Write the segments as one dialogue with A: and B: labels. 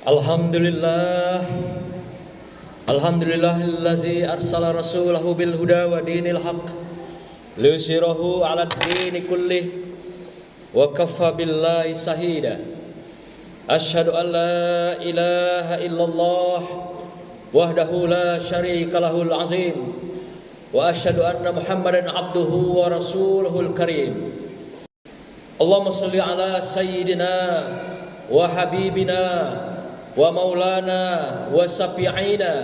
A: Alhamdulillah, Alhamdulillahillazi arsala rasulahu bil huda wa dinil haq liyusirahu ala dini kullih wa kaffa billahi sahida. Asyhadu an la ilaha illallah wahdahu la syarika lahul azim wa asyhadu anna Muhammadan abduhu wa rasuluhul karim. Allahumma salli ala sayyidina wa habibina wa maulana wa safi'ina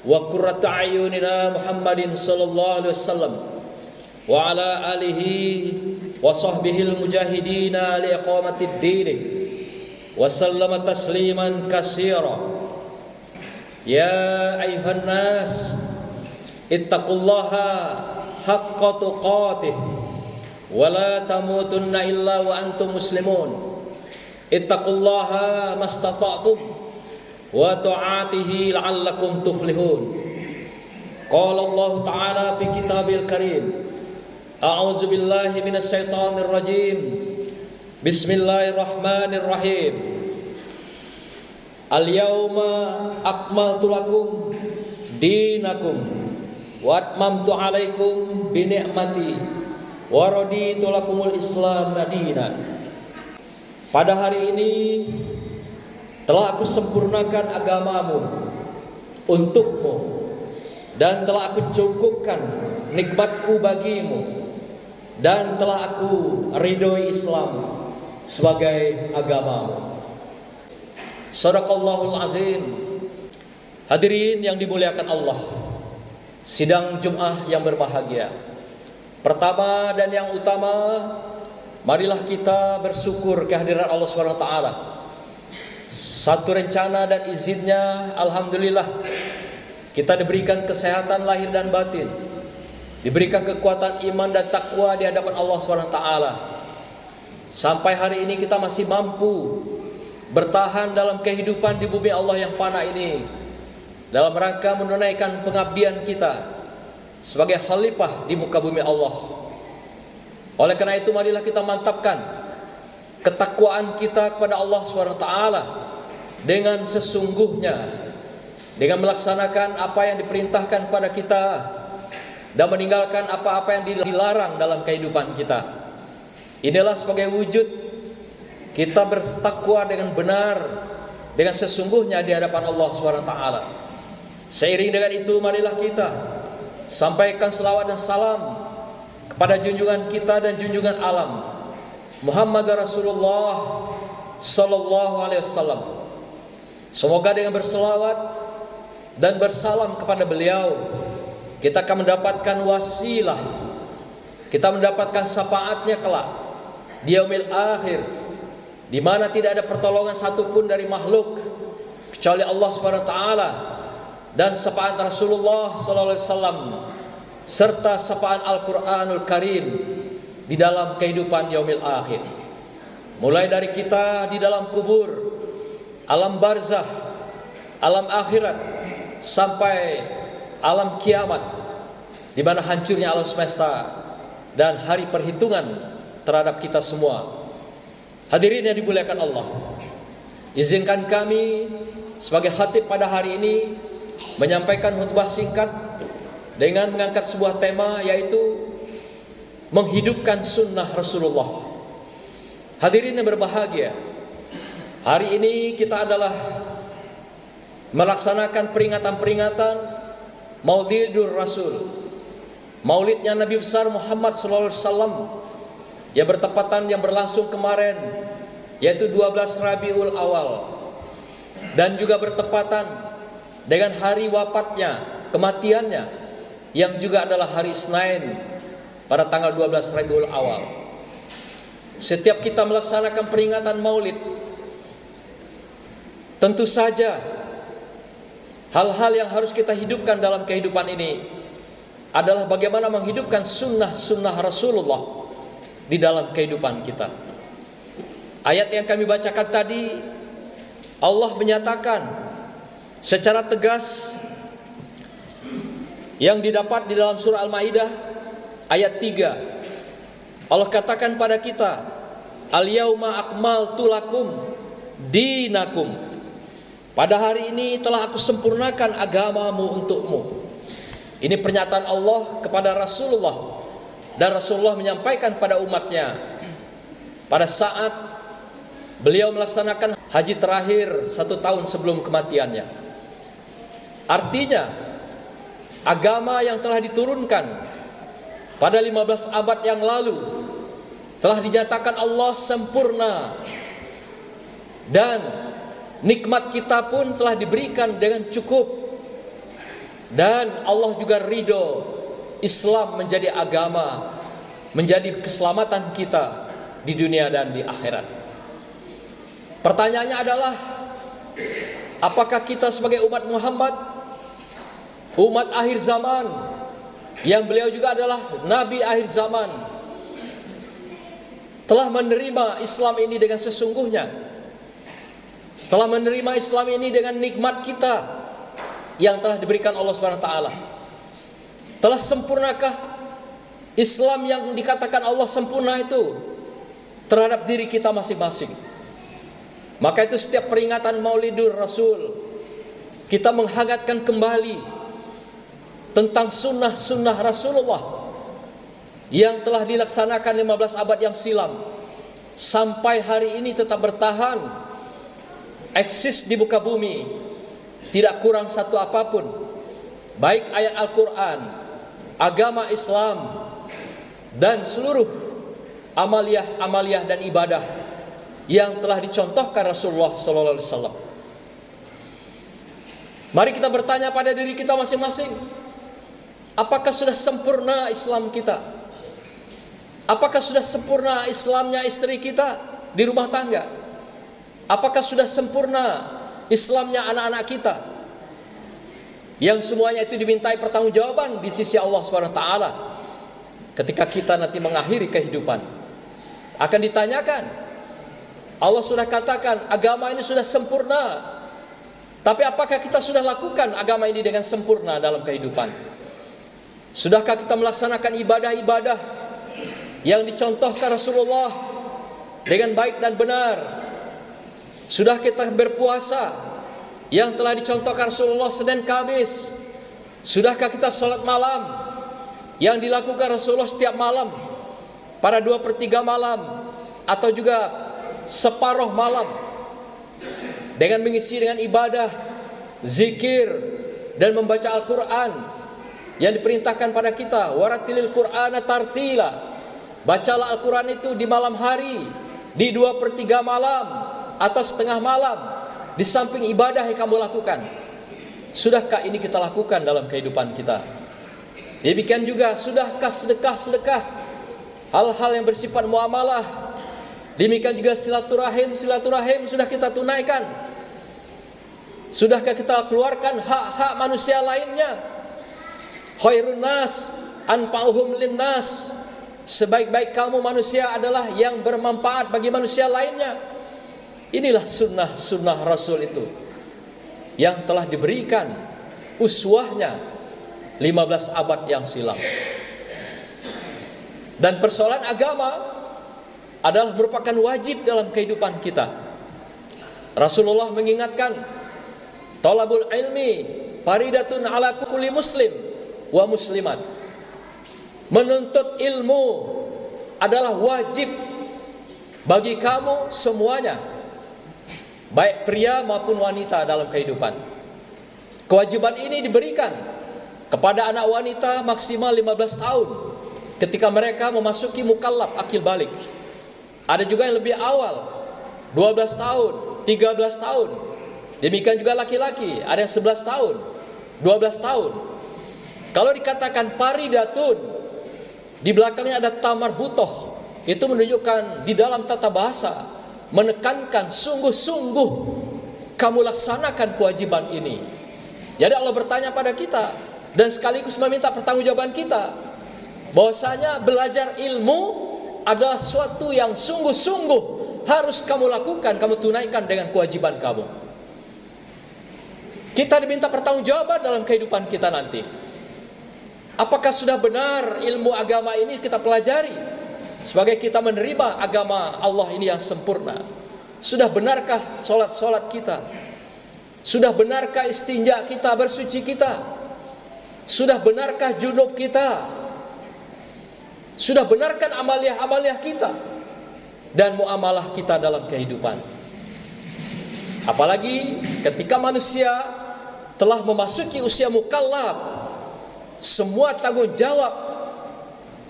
A: wa qurrata ayunina Muhammadin sallallahu alaihi wasallam wa ala alihi wa sahbihil mujahidina liiqamatid din wa sallama tasliman katsira. Ya ayuhan nas ittaqullaha haqqa tuqatih wa la tamutunna illa wa antum muslimun. Ittaqullaha mastata'tum wa ta'atihi la'allakum tuflihun. Qala Allah Ta'ala fi kitabil karim. A'udzu billahi minasy syaithanir rajim. Bismillahirrahmanirrahim. Al-yauma akmaltu lakum dinakum wa atmamtu 'alaikum bi ni'mati wa raditu lakumul Islam madina. Pada hari ini telah aku sempurnakan agamamu untukmu dan telah aku cukupkan nikmatku bagimu dan telah aku ridhoi Islam sebagai agamamu. Shadaqallahul azim. Hadirin yang dimuliakan Allah, sidang Jumat yang berbahagia. Pertama dan yang utama, marilah kita bersyukur kehadiran Allah Subhanahu wa taala. Satu rencana dan izinnya, alhamdulillah kita diberikan kesehatan lahir dan batin, diberikan kekuatan iman dan takwa di hadapan Allah Subhanahu wa taala. Sampai hari ini kita masih mampu bertahan dalam kehidupan di bumi Allah yang fana ini, dalam rangka menunaikan pengabdian kita sebagai khalifah di muka bumi Allah. Oleh karena itu, marilah kita mantapkan ketakwaan kita kepada Allah SWT dengan sesungguhnya, dengan melaksanakan apa yang diperintahkan pada kita dan meninggalkan apa-apa yang dilarang dalam kehidupan kita. Inilah sebagai wujud kita bertakwa dengan benar, dengan sesungguhnya di hadapan Allah SWT. Seiring dengan itu, marilah kita sampaikan selawat dan salam kepada junjungan kita dan junjungan alam Muhammad Rasulullah sallallahu alaihi wasallam. Semoga dengan berselawat dan bersalam kepada beliau, kita akan mendapatkan wasilah, kita mendapatkan syafaatnya kelak di yaumil akhir, di mana tidak ada pertolongan satupun dari makhluk kecuali Allah Subhanahu wa taala dan syafaat Rasulullah sallallahu alaihi wasallam serta syafaat Al-Quranul Karim di dalam kehidupan yaumil akhir. Mulai dari kita di dalam kubur, alam barzah, alam akhirat, sampai alam kiamat, di mana hancurnya alam semesta dan hari perhitungan terhadap kita semua. Hadirin yang dimuliakan Allah, izinkan kami sebagai khatib pada hari ini menyampaikan khutbah singkat dengan mengangkat sebuah tema, yaitu menghidupkan sunnah Rasulullah. Hadirin yang berbahagia, hari ini kita adalah melaksanakan peringatan-peringatan Maulidur Rasul, maulidnya Nabi besar Muhammad sallallahu alaihi wasallam, yang bertepatan yang berlangsung kemarin, yaitu 12 Rabiul Awal, dan juga bertepatan dengan hari wafatnya, kematiannya, yang juga adalah hari Senin pada tanggal 12 Rabiul Awal. Setiap kita melaksanakan peringatan maulid, tentu saja hal-hal yang harus kita hidupkan dalam kehidupan ini adalah bagaimana menghidupkan sunnah-sunnah Rasulullah di dalam kehidupan kita. Ayat yang kami bacakan tadi, Allah menyatakan secara tegas yang didapat di dalam surah Al-Maidah ayat 3. Allah katakan pada kita, Al-yauma akmaltu lakum dinakum Pada hari ini telah aku sempurnakan agamamu untukmu. Ini pernyataan Allah kepada Rasulullah, dan Rasulullah menyampaikan pada umatnya pada saat beliau melaksanakan haji terakhir 1 tahun sebelum kematiannya. Artinya, agama yang telah diturunkan pada 15 abad yang lalu telah dinyatakan Allah sempurna, dan nikmat kita pun telah diberikan dengan cukup, dan Allah juga ridho Islam menjadi agama, menjadi keselamatan kita di dunia dan di akhirat. Pertanyaannya adalah, apakah kita sebagai umat Muhammad, umat akhir zaman, yang beliau juga adalah Nabi akhir zaman, telah menerima Islam ini dengan sesungguhnya, telah menerima Islam ini dengan nikmat kita yang telah diberikan Allah Subhanahu wa taala? Telah sempurnakah Islam yang dikatakan Allah sempurna itu terhadap diri kita masing-masing? Maka itu setiap peringatan Maulidur Rasul, kita menghangatkan kembali tentang sunnah-sunnah Rasulullah yang telah dilaksanakan 15 abad yang silam, sampai hari ini tetap bertahan, eksis di muka bumi, tidak kurang satu apapun, baik ayat Al-Quran, agama Islam, dan seluruh amaliyah dan ibadah yang telah dicontohkan Rasulullah SAW. Mari kita bertanya pada diri kita masing-masing, apakah sudah sempurna Islam kita? Apakah sudah sempurna Islamnya istri kita di rumah tangga? Apakah sudah sempurna Islamnya anak-anak kita? Yang semuanya itu dimintai pertanggungjawaban di sisi Allah Subhanahu wa taala. Ketika kita nanti mengakhiri kehidupan, akan ditanyakan. Allah sudah katakan agama ini sudah sempurna, tapi apakah kita sudah lakukan agama ini dengan sempurna dalam kehidupan? Sudahkah kita melaksanakan ibadah-ibadah yang dicontohkan Rasulullah dengan baik dan benar? Sudah kita berpuasa yang telah dicontohkan Rasulullah Senin Kamis? Sudahkah kita sholat malam yang dilakukan Rasulullah setiap malam, pada 2/3 malam, atau juga separuh malam, dengan mengisi dengan ibadah, zikir, dan membaca Al-Quran yang diperintahkan pada kita, waratilil Qur'ana tartila. Bacalah Al-Quran itu di malam hari, di 2/3 malam atau setengah malam, di samping ibadah yang kamu lakukan. Sudahkah ini kita lakukan dalam kehidupan kita? Demikian juga, sudahkah sedekah-sedekah, hal-hal yang bersifat muamalah, demikian juga silaturahim sudah kita tunaikan? Sudahkah kita keluarkan hak-hak manusia lainnya? Khairun nas anfa'uhum linnas. Sebaik-baik kamu manusia adalah yang bermanfaat bagi manusia lainnya. Inilah sunnah Rasul itu yang telah diberikan uswahnya 15 abad yang silam. Dan persoalan agama adalah merupakan wajib dalam kehidupan kita. Rasulullah mengingatkan, talabul ilmi faridatun ala kulli muslim wa muslimat. Menuntut ilmu adalah wajib bagi kamu semuanya, baik pria maupun wanita dalam kehidupan. Kewajiban ini diberikan kepada anak wanita maksimal 15 tahun ketika mereka memasuki mukallaf akil balik. Ada juga yang lebih awal, 12 tahun, 13 tahun. Demikian juga laki-laki, ada yang 11 tahun, 12 tahun. Kalau dikatakan faridatun, di belakangnya ada tamar butoh, itu menunjukkan di dalam tata bahasa menekankan sungguh-sungguh kamu laksanakan kewajiban ini. Jadi Allah bertanya pada kita dan sekaligus meminta pertanggungjawaban kita, bahwasanya belajar ilmu adalah suatu yang sungguh-sungguh harus kamu lakukan, kamu tunaikan dengan kewajiban kamu. Kita diminta pertanggungjawaban dalam kehidupan kita nanti. Apakah sudah benar ilmu agama ini kita pelajari sebagai kita menerima agama Allah ini yang sempurna? Sudah benarkah solat kita? Sudah benarkah istinja kita, bersuci kita? Sudah benarkah junub kita? Sudah benarkah amaliah-amaliah kita dan muamalah kita dalam kehidupan? Apalagi ketika manusia telah memasuki usia mukallaf, semua tanggung jawab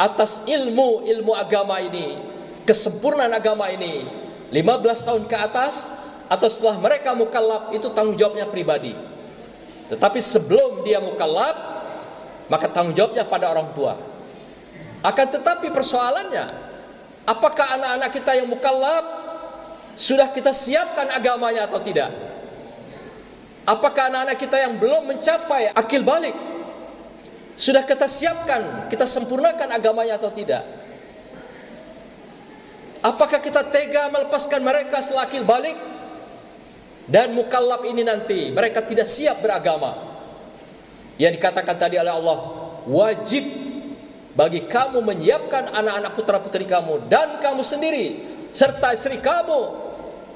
A: atas ilmu agama ini, kesempurnaan agama ini, 15 tahun ke atas atau setelah mereka mukallaf, itu tanggung jawabnya pribadi. Tetapi sebelum dia mukallaf, maka tanggung jawabnya pada orang tua. Akan tetapi persoalannya, apakah anak-anak kita yang mukallaf sudah kita siapkan agamanya atau tidak? Apakah anak-anak kita yang belum mencapai akil balik sudah kita siapkan, kita sempurnakan agamanya atau tidak? Apakah kita tega melepaskan mereka setelah akil balik dan mukallaf ini nanti mereka tidak siap beragama? Yang dikatakan tadi oleh Allah, wajib bagi kamu menyiapkan anak-anak putra-putri kamu dan kamu sendiri serta istri kamu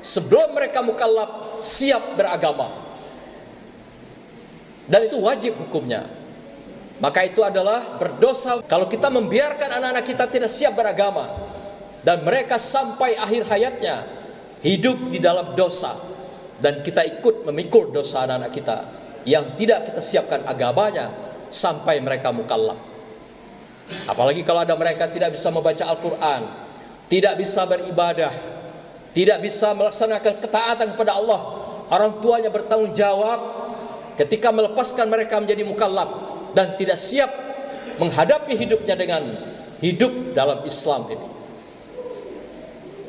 A: sebelum mereka mukallaf siap beragama. Dan itu wajib hukumnya. Maka itu adalah berdosa kalau kita membiarkan anak-anak kita tidak siap beragama dan mereka sampai akhir hayatnya hidup di dalam dosa, dan kita ikut memikul dosa anak-anak kita yang tidak kita siapkan agamanya sampai mereka mukallaf. Apalagi kalau ada mereka tidak bisa membaca Al-Quran, tidak bisa beribadah, tidak bisa melaksanakan ketaatan kepada Allah. Orang tuanya bertanggung jawab ketika melepaskan mereka menjadi mukallaf dan tidak siap menghadapi hidupnya dengan hidup dalam Islam ini.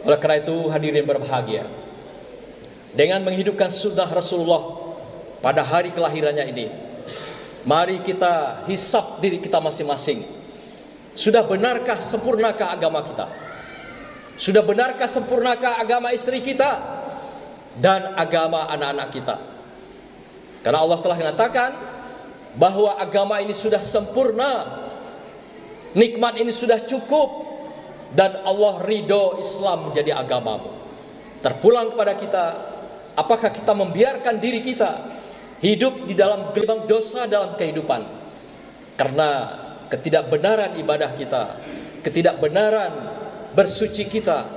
A: Oleh karena itu hadirin berbahagia, dengan menghidupkan sunnah Rasulullah pada hari kelahirannya ini, mari kita hisap diri kita masing-masing. Sudah benarkah, sempurnakah agama kita? Sudah benarkah, sempurnakah agama istri kita dan agama anak-anak kita? Karena Allah telah mengatakan bahwa agama ini sudah sempurna, nikmat ini sudah cukup, dan Allah ridho Islam menjadi agamamu. Terpulang kepada kita, apakah kita membiarkan diri kita hidup di dalam gelombang dosa dalam kehidupan? Karena ketidakbenaran ibadah kita, ketidakbenaran bersuci kita,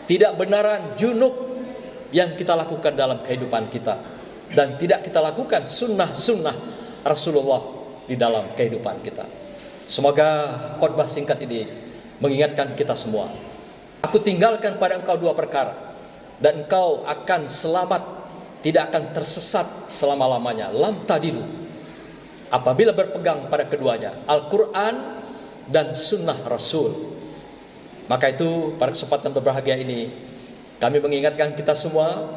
A: tidak benaran junub yang kita lakukan dalam kehidupan kita, dan tidak kita lakukan sunnah-sunnah Rasulullah di dalam kehidupan kita. Semoga khutbah singkat ini mengingatkan kita semua. Aku tinggalkan pada engkau dua perkara, dan engkau akan selamat, tidak akan tersesat selama-lamanya. Lam tadilu, apabila berpegang pada keduanya, Al-Quran dan sunnah Rasul. Maka itu pada kesempatan berbahagia ini kami mengingatkan kita semua,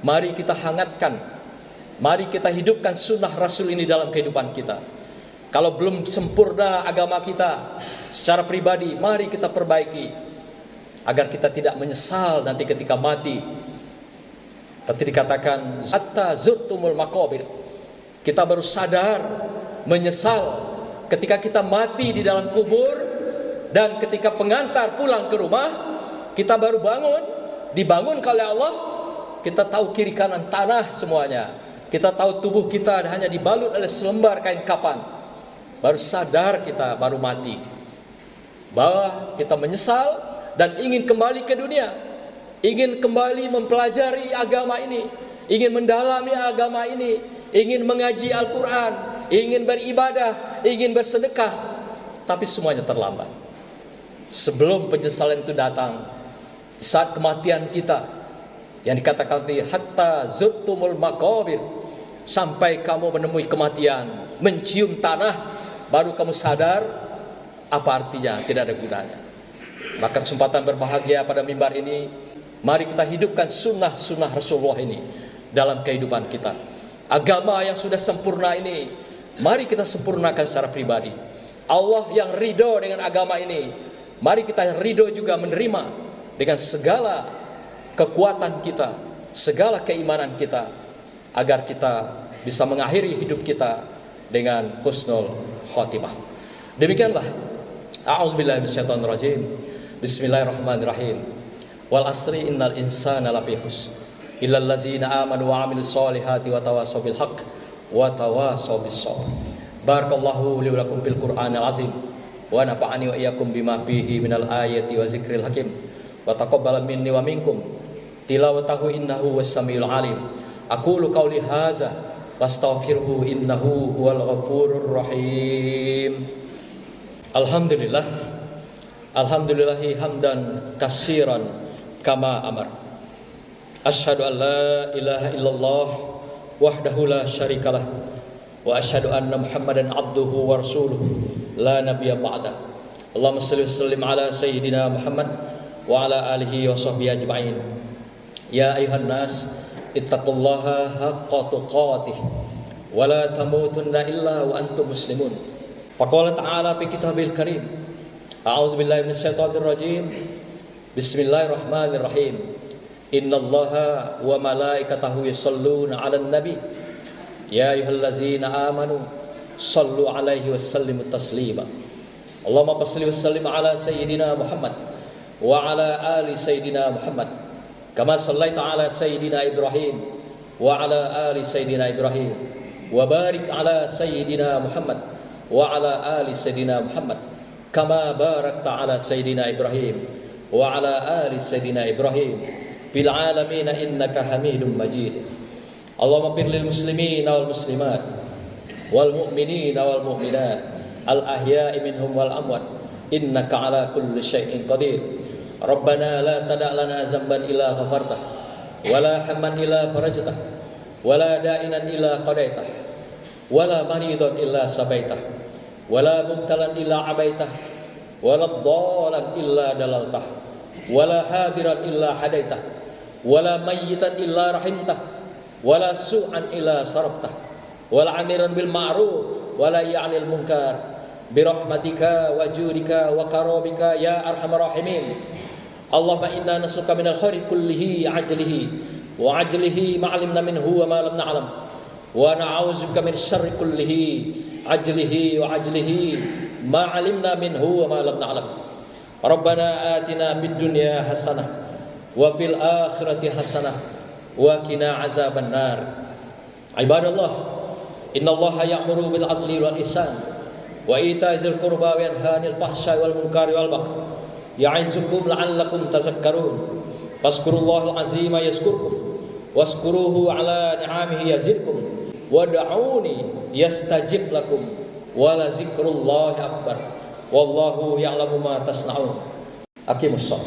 A: mari kita hangatkan, mari kita hidupkan sunnah Rasul ini dalam kehidupan kita. Kalau belum sempurna agama kita secara pribadi, mari kita perbaiki agar kita tidak menyesal nanti ketika mati. Seperti dikatakan, hatta zurtumul maqabir, kita baru sadar, menyesal ketika kita mati di dalam kubur, dan ketika pengantar pulang ke rumah, kita baru bangun, dibangunkan oleh Allah. Kita tahu kiri kanan tanah semuanya, kita tahu tubuh kita hanya dibalut oleh selembar kain kapan. Baru sadar kita baru mati, bahwa kita menyesal dan ingin kembali ke dunia, ingin kembali mempelajari agama ini, ingin mendalami agama ini, ingin mengaji Al-Quran, ingin beribadah, ingin bersedekah, tapi semuanya terlambat. Sebelum penyesalan itu datang, saat kematian kita, yang dikatakan tadi, hatta zurtumul maqabir, sampai kamu menemui kematian, mencium tanah, baru kamu sadar apa artinya, tidak ada gunanya. Maka kesempatan berbahagia pada mimbar ini, mari kita hidupkan sunnah-sunnah Rasulullah ini dalam kehidupan kita. Agama yang sudah sempurna ini, mari kita sempurnakan secara pribadi. Allah yang ridho dengan agama ini, mari kita ridho juga menerima dengan segala kekuatan kita, segala keimanan kita, agar kita bisa mengakhiri hidup kita dengan husnul khotimah. Demikianlah. A'udzubillahi minasyaitonir rajim. Bismillahirrahmanirrahim. Wal asri innal insana lafi khusr illal ladzina amanu wa 'amilus solihati wa tawassaw bil haqq wa tawassaw bis sabr. Barakallahu li wa lakum fil Qur'anil azim wa nafa'ani wa iyyakum bima fihi minal ayati wa zikril hakim wa taqabbala minni wa minkum tilawatahu innahu was-samiul alim. Aqulu qawli hadza wastaghfiruhu innahu huwal ghafurur rahim. Alhamdulillah, alhamdulillahi hamdan katsiran kama amar. Asyhadu an la ilaha illallah wahdahu la syarikalah wa asyhadu anna Muhammadan abduhu wa rasuluhu la nabiyya ba'da. Allahumma shalli wa sallim ala sayyidina Muhammad wa ala alihi wa sahbihi ajma'in. Ya ayuhan nas ittaqullaha haqqa tuqatih wa la tamutunna illa wa antum muslimun. Faqala ta'ala fi kitabil karim. A'udzu billahi minasyaitonir rajim. Bismillahirrahmanirrahim. Innallaha wa malaikatahu yusholluna 'alan nabi. Ya ayyuhallazina amanu shallu 'alaihi wa sallimu taslima. Allahumma shalli wa sallim ala sayyidina Muhammad wa ala ali sayyidina Muhammad kama shallaita ala sayyidina Ibrahim wa ala ali sayyidina Ibrahim wa barik ala sayyidina Muhammad wa ala ali sayyidina Muhammad kama barakta ala sayyidina Ibrahim wa ala ali sayyidina Ibrahim bil alamin innaka Hamidum Majid. Allahumma fir lil muslimina wal muslimat wal mu'minina wal mu'minat al ahya'i minhum wal amwat innaka ala kulli syai'in qadir. Rabbana la tada' lana zamban illa ghafartah wa la hamman illa farajtah wa la da'inan illa qadaitah wa la maridan illa sabaitah wa la mubtalan illa abaitah wa la dhalan illa dalaltah wa la hadiran illa hadaitah wa la mayyitan illa rahimtah wa la su'an illa sarabtah wa la amiran bil ma'ruf wa la ya'nil munkar birahmatika wa judika wa karabika ya arhamar rahimin. Allahumma inna nas'aluka minal khairi kullihi ajlihi wa ajlihi ma'alimna minhu wa ma lam na'lam wa na'udzubika min syarri kullihi ajlihi wa ajlihi ma'alimna minhu wa ma lam na'lam. Rabbana atina fid dunya hasanah wa fil akhirati hasanah wa qina azaban nar. Ibadallah, innallaha ya'muru bil adli wal ihsan wa ita'izil qurba wa yanha 'anil fahsya'i wal munkari wal baghi ya'izukum la'allakum tazakkarun. Fazkurullahal azima yazkurkum wazkuruhu ala ni'amihi yazidkum wad'uni yastajib lakum wa la zikrullahi akbar wallahu ya'lamu ma tasna'un. Aqimus shalah.